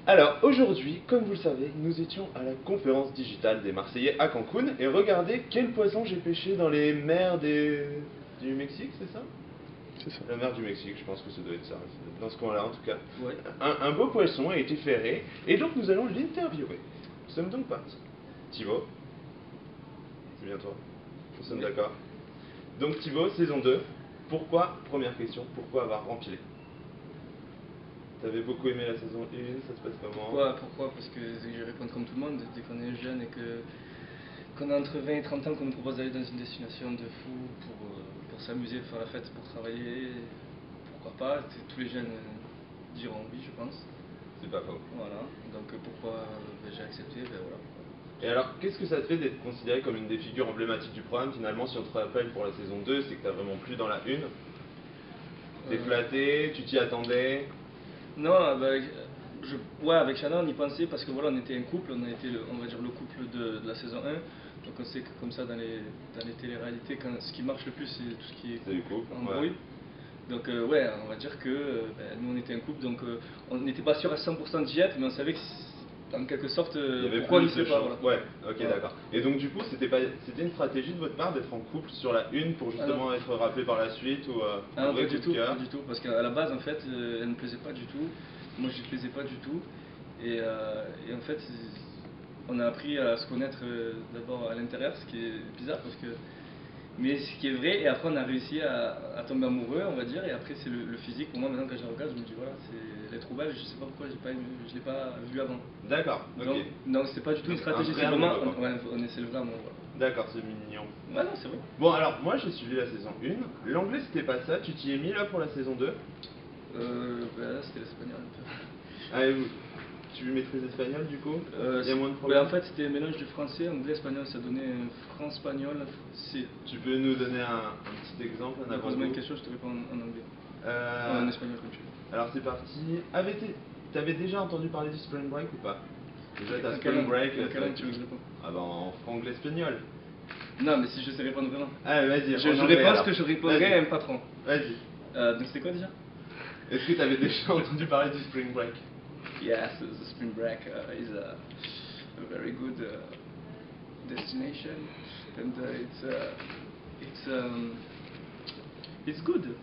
Alors aujourd'hui, comme vous le savez, nous étions à la conférence digitale des Marseillais à Cancun et regardez quel poisson j'ai pêché dans les mers du Mexique, c'est ça? C'est ça. La mer du Mexique, je pense que ça doit être ça, dans ce coin-là en tout cas. Ouais. Un beau poisson a été ferré et donc nous allons l'interviewer. Nous sommes donc partis. Thibaut, c'est bien toi. Nous sommes Oui. d'accord. Donc Thibaut, saison 2, pourquoi, première question, pourquoi avoir empilé? T'avais beaucoup aimé la saison 1, ça se passe comment? Pourquoi? Parce que je vais répondre comme tout le monde, dès qu'on est jeune et qu'on a entre 20 et 30 ans, qu'on nous propose d'aller dans une destination de fou pour s'amuser, pour faire la fête, pour travailler, pourquoi pas? Tous les jeunes diront oui, je pense. C'est pas faux. Voilà, donc pourquoi j'ai accepté, voilà. Et alors, qu'est-ce que ça te fait d'être considéré comme une des figures emblématiques du programme? Finalement, si on te rappelle pour la saison 2, c'est que t'as vraiment plu dans la 1. T'es flatté, tu t'y attendais? Non, ouais, avec Shannon, on y pensait parce que voilà, on était un couple, on a été, on va dire, le couple de la saison 1. Donc on sait que comme ça, dans les téléréalités, ce qui marche le plus, c'est tout ce qui est C'est le couple, en ouais. bruit. Donc ouais, on va dire que nous on était un couple, donc on n'était pas sûr à 100% d'y être, mais on savait que en quelque sorte, Il y avait pourquoi on plus n'y serait de pas. chance. Voilà. Ouais, ok, Voilà. d'accord. Et donc, du coup, c'était une stratégie de votre part d'être en couple sur la 1 pour justement Alors- être rappelé par la suite ou Ah un non, vrai pas coup du de tout, cœur? pas du tout, parce qu'à la base, en fait, elle ne me plaisait pas du tout. Moi, je ne plaisais pas du tout. Et en fait, on a appris à se connaître d'abord à l'intérieur, ce qui est bizarre, mais ce qui est vrai. Et après, on a réussi à tomber amoureux, on va dire. Et après, c'est le physique. Pour moi, maintenant, quand je la regarde, je me dis, voilà, elle est trop belle. Je sais pas pourquoi je l'ai pas vue avant. D'accord, ok. Donc, c'est pas du tout une Donc, stratégie, un c'est vrai vraiment, amoureux, quoi. c'est le vrai amour. Voilà. D'accord, c'est mignon. Ouais, non, c'est vrai. Bon, alors, moi, j'ai suivi la saison 1. L'anglais, c'était pas ça. Tu t'y es mis là pour la saison 2? Là, c'était l'espagnol un peu. Ah, et tu maîtrises l'espagnol du coup? Il y a moins de Ben, problèmes? en fait, c'était un mélange de français, anglais, espagnol. Ça donnait un franc-espagnol. C'est. Tu peux nous donner un petit exemple, un Pose-moi une avant-goût? question, je te réponds en anglais. Euh, En espagnol, comme tu veux. alors c'est parti. T'avais déjà entendu parler du Spring Break ou pas? Déjà t'as En quelle Spring langue Break, En quelle langue tu veux que je réponde? Ah bah en franglais-espagnol. Non, mais si je sais répondre vraiment. Ah vas-y, Je en anglais, réponds ce alors. que je répondrais Vas-y. à un patron. Vas-y. Donc c'était quoi déjà? Est-ce que t'avais déjà entendu parler du Spring Break? Yes, the spring break is a very good destination, and it's good.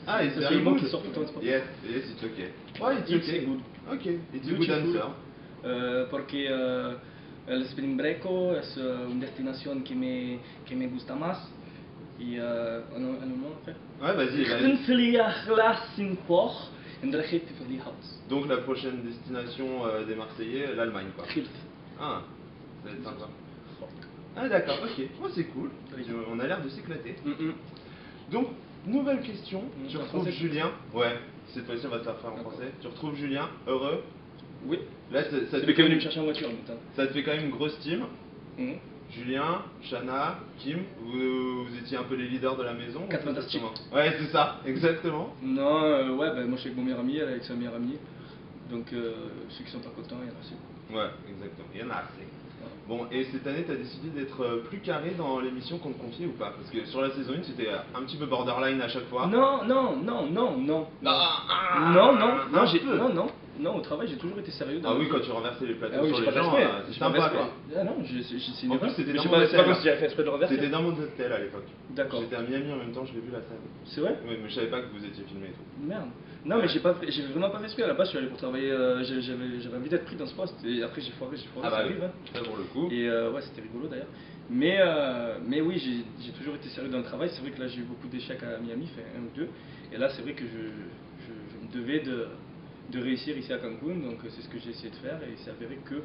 Ah, it's C'est very le mot good. qui sort tout le temps. Yes, yes, it's okay. Why it's It's okay? good. Okay, it's a good Beautiful. answer. Porque el Spring Breako es una destinación que me gusta más. Y en allemand, après. Ouais, vas-y, Ich vas-y. bin vielleicht in Poch en de geeft die hout. Donc la prochaine destination des Marseillais, l'Allemagne quoi. Gilt. Ah, ça va être sympa. Ah d'accord, ok. Oh c'est cool. On a l'air de s'éclater. Donc, nouvelle question. Tu En retrouves français? Julien. Ouais, cette fois-ci on va te la faire en français. Tu retrouves Julien, heureux. Oui. Là, ça C'est te lui qui fait est venu me chercher en voiture en même temps. ça te fait quand même une grosse team. Mhm. Julien, Shana, Kim, vous étiez un peu les leaders de la maison. Quatre ou c'est fantastiques. comment? Ouais, c'est ça, exactement. Non, ouais, ben, moi je suis avec mon meilleur ami, elle est avec sa meilleure amie. Donc ceux qui sont pas contents, il y en a aussi. Ouais, exactement. Il y en a assez. Voilà. Bon, et cette année, tu as décidé d'être plus carré dans l'émission qu'on te confiait ou pas? Parce que sur la saison 1, c'était un petit peu borderline à chaque fois. Non. Non, au travail, j'ai toujours été sérieux. Ah oui, quand tu renversais les plateaux Ah oui, sur j'ai les pas gens, fait exprès. c'est J'ai pas sympa fait quoi. exprès. Ah non, c'est une En plus, erreur. c'était Mais dans c'est mon pas hôtel. comme si j'avais fait exprès de le renverser. C'était dans mon hôtel à l'époque. D'accord. J'étais à Miami en même temps, je l'ai vu la scène. C'est vrai? Oui, mais je savais pas que vous étiez filmé et tout. Merde. Non, mais j'ai vraiment pas fait exprès. À la base, je suis allé pour travailler. J'avais envie d'être pris dans ce poste. Et après, j'ai foiré, Ah ça bah oui, arrive. Hein. ça pour le coup. Et ouais, c'était rigolo d'ailleurs. Mais oui, j'ai toujours été sérieux dans le travail. C'est vrai que là, j'ai eu beaucoup d'échecs à Miami, fait un ou deux. Et là, c'est vrai que je me devais de réussir ici à Cancun. Donc, c'est ce que j'ai essayé de faire. Et il s'est avéré que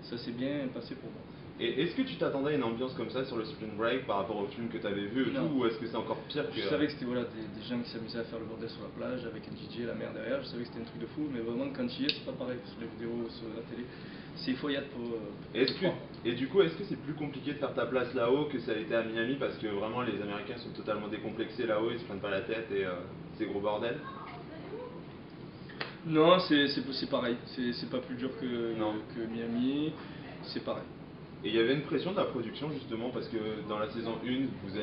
ça s'est bien passé pour moi. Et est-ce que tu t'attendais à une ambiance comme ça sur le Spring Break par rapport au film que tu avais vu et Non. tout, ou est-ce que c'est encore pire que... Je savais que c'était voilà, des gens qui s'amusaient à faire le bordel sur la plage avec un DJ et la mer derrière. Je savais que c'était un truc de fou, mais vraiment quand tu y es, c'est pas pareil sur les vidéos, sur la télé. C'est foyade pour. Et du coup, est-ce que c'est plus compliqué de faire ta place là-haut que ça a été à Miami parce que vraiment les Américains sont totalement décomplexés là-haut, ils se prennent pas la tête et c'est gros bordel? Non, c'est pareil. C'est pas plus dur Non. que Miami. C'est pareil. Et il y avait une pression de la production justement parce que dans la saison 1, vous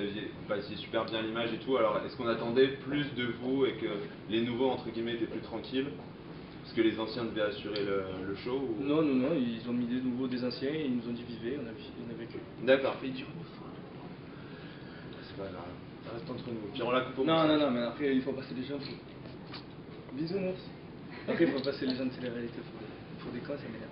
passiez super bien l'image et tout, alors est-ce qu'on attendait plus de vous et que les nouveaux entre guillemets étaient plus tranquilles? Parce que les anciens devaient assurer le show ou... Non, ils ont mis des nouveaux, des anciens, et ils nous ont dit vivez, on a vécu. D'accord, et du coup... C'est pas grave, ça reste entre nous. Puis on la coupe au montage. Non, mais après il faut passer les gens. Bisounours. Après il faut passer les gens de télé-réalité pour des cons, ça m'énerve.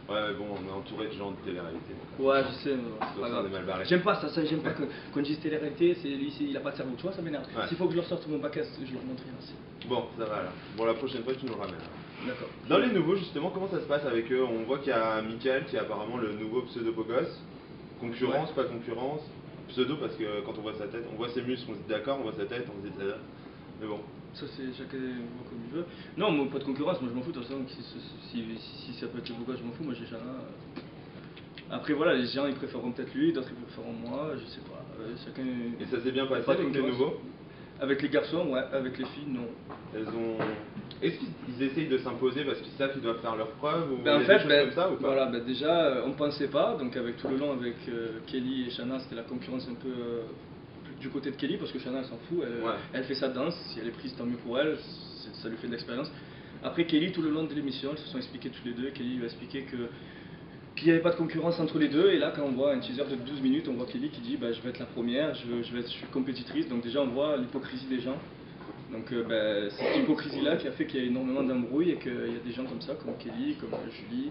Ouais, mais bon, on est entouré de gens de télé-réalité. Ouais, je sais, mais bon, c'est pas Ça, on est grave. mal barré. J'aime pas ça, j'aime pas qu'on dise télé-réalité, c'est lui, il a pas de cerveau, tu vois, ça m'énerve. Ouais. S'il faut que je leur sorte mon bac à je leur montre ainsi. Bon, ça va alors. Bon, la prochaine fois, tu nous le ramènes. D'accord. Dans les nouveaux, justement, comment ça se passe avec eux? On voit qu'il y a Mickaël qui est apparemment le nouveau pseudo-Pogos. Concurrence, Ouais. pas concurrence. Pseudo parce que quand on voit sa tête, on voit ses muscles, on se dit d'accord, on voit sa tête, on se dit ça. Mais bon. Ça c'est chacun voit comme il veut. Non, moi pas de concurrence, moi je m'en fous de toute façon, si ça peut être le beau gosse, je m'en fous, moi j'ai Chana. Après voilà, les gens ils préféreront peut-être lui, d'autres ils préféreront moi, je sais pas. Chacun. Et ça s'est bien passé Pas de avec les concurrence. nouveaux? Avec les garçons, ouais, avec les filles, non. Elles ont... Est-ce qu'ils essayent de s'imposer parce qu'ils savent qu'ils doivent faire leurs preuves ou Ben, il y en a des fait, choses comme ça ou pas? voilà, déjà on pensait pas, donc avec tout le long avec Kelly et Chana, c'était la concurrence un peu du côté de Kelly parce que Chana elle s'en fout, elle fait sa danse, si elle est prise tant mieux pour elle, ça lui fait de l'expérience. Après Kelly, tout le long de l'émission, ils se sont expliqués tous les deux, Kelly lui a expliqué qu'il n'y avait pas de concurrence entre les deux, et là quand on voit un teaser de 12 minutes, on voit Kelly qui dit je vais être la première, je suis compétitrice, donc déjà on voit l'hypocrisie des gens. Donc c'est cette hypocrisie-là qui a fait qu'il y a énormément d'embrouilles et qu'il y a des gens comme ça, comme Kelly, comme Julie,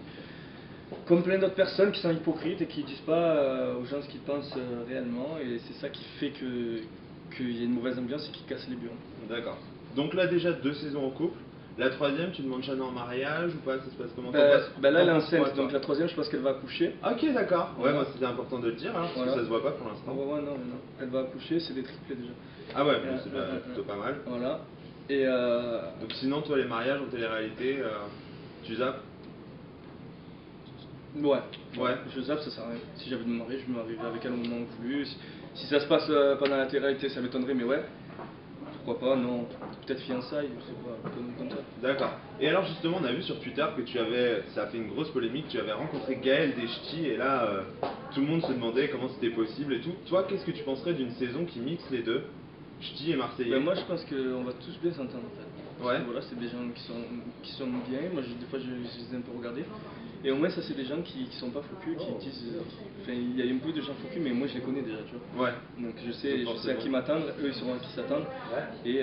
comme plein d'autres personnes qui sont hypocrites et qui disent pas aux gens ce qu'ils pensent réellement, et c'est ça qui fait qu'il y a une mauvaise ambiance et qui casse les bureaux. D'accord. Donc là déjà 2 saisons en couple. La troisième, tu demandes Chana en mariage ou pas? Ça se passe comment? Là elle est T'en penses quoi, enceinte, toi? donc la troisième je pense qu'elle va accoucher. Ok, d'accord. Ouais, Voilà. moi c'était important de le dire alors, parce Voilà. que ça se voit pas pour l'instant. Ouais, non, elle va accoucher, c'est des triplés déjà. Ah ouais, bon, c'est plutôt pas mal. Voilà. Et Donc sinon, toi, les mariages en télé-réalité, tu zappes? ouais, Ouais. je zappe, ça sert à rien. Si j'avais de me marier, je me marierais avec elle au moment voulu. Si ça se passe pendant la télé-réalité, ça m'étonnerait, mais ouais. Pourquoi pas, non. Peut-être fiançailles, je sais pas, comme ça. D'accord. Et alors justement, on a vu sur Twitter que ça a fait une grosse polémique, tu avais rencontré Gaël des Ch'tis et là, tout le monde se demandait comment c'était possible et tout. Toi, qu'est-ce que tu penserais d'une saison qui mixe les deux, Ch'tis et Marseillais? Moi, je pense qu'on va tous bien s'entendre en fait. Parce que, voilà, c'est des gens qui sont bien. Moi, des fois, je les ai un peu regardés. Et au moins, ça, c'est des gens qui sont pas focus, qui disent. Enfin, il y a un peu de gens focus, mais moi, je les connais déjà, tu vois. Ouais. Donc, je sais à qui m'attendre, eux, ils sauront à qui s'attendre. Et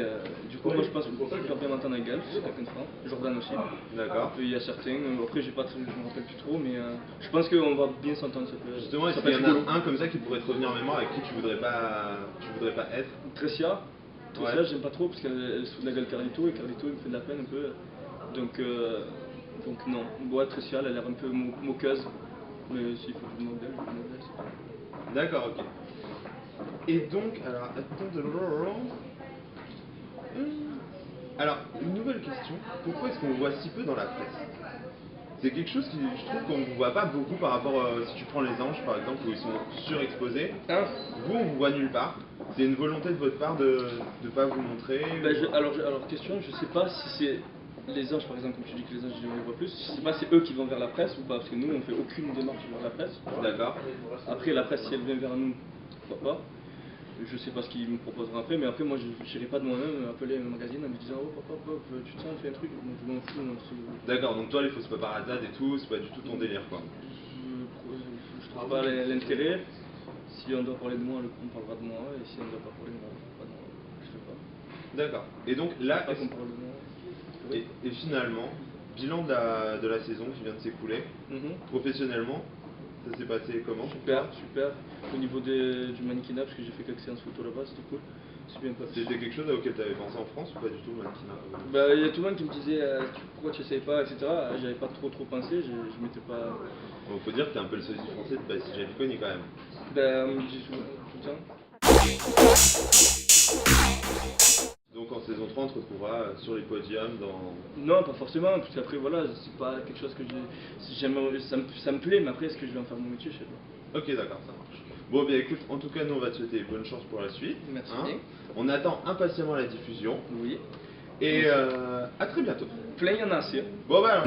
du coup, moi, je pense que je peux bien m'entendre avec Gal, c'est quelqu'un de franc. Jordan aussi. D'accord. Il y a certains, après, je me rappelle plus trop, mais je pense qu'on va bien s'entendre. Justement, est-ce qu'il y en a un comme ça qui pourrait te revenir en mémoire avec qui tu voudrais pas être? Tricia, Ouais. j'aime pas trop parce qu'elle se fout de la gueule Carlito et Carlito il me fait de la peine un peu. Donc non. Ouais, Tricia elle a l'air un peu moqueuse. Mais s'il faut que je me modèle, je me modèle, c'est pas. D'accord, ok. Et donc, alors, attends. Alors, une nouvelle question. Pourquoi est-ce qu'on voit si peu dans la presse? C'est quelque chose qui, je trouve qu'on ne voit pas beaucoup par rapport, si tu prends les anges par exemple, où ils sont surexposés. Hein? Vous, on vous voit nulle part. C'est une volonté de votre part de ne pas vous montrer Alors, question, je sais pas si c'est les anges par exemple, comme tu dis que les anges on les voit plus, je sais pas si c'est eux qui vont vers la presse ou pas, parce que nous on fait aucune démarche vers la presse. D'accord. Après, la presse, si elle vient vers nous, pourquoi pas. Je sais pas ce qu'ils me proposeront après, mais après, moi, je n'irai pas de moi-même appeler un magazine en me disant oh papa, tu te sens, on fait un truc, donc je m'en fous. D'accord, donc toi, les fausses paparazzades et tout, c'est pas du tout ton délire quoi. Je trouve pas l'intérêt. Si on doit parler de moi, on parlera de moi, et si on ne doit pas parler de moi, on parlera de moi. Je sais pas. D'accord. Et donc là, Pas qu'on parle de moi. et finalement, bilan de la saison qui vient de s'écouler, professionnellement, ça s'est passé comment? Super. Au niveau du mannequinat, parce que j'ai fait quelques séances photo là-bas, c'était cool. C'est bien passé. C'était quelque chose auquel tu avais pensé en France ou pas du tout, le mannequinat? Il y a tout le monde qui me disait pourquoi tu essayes pas, etc. J'avais pas trop pensé, je m'étais pas. Bon, faut dire que t'es un peu le sosie français de Bastille Jalliconi quand même. On me dit souvent, tout le temps. Donc en saison 3, on te retrouvera sur les podiums dans... Non, pas forcément, parce qu'après voilà, c'est pas quelque chose que j'aime, ça me plaît, mais après est-ce que je vais en faire mon métier, je sais pas. Ok, d'accord, ça marche. Bon, bien écoute, en tout cas, nous on va te souhaiter bonne chance pour la suite. Merci. On attend impatiemment la diffusion. Oui. Et à très bientôt. Plein, il y en a assez. Bon, bah alors,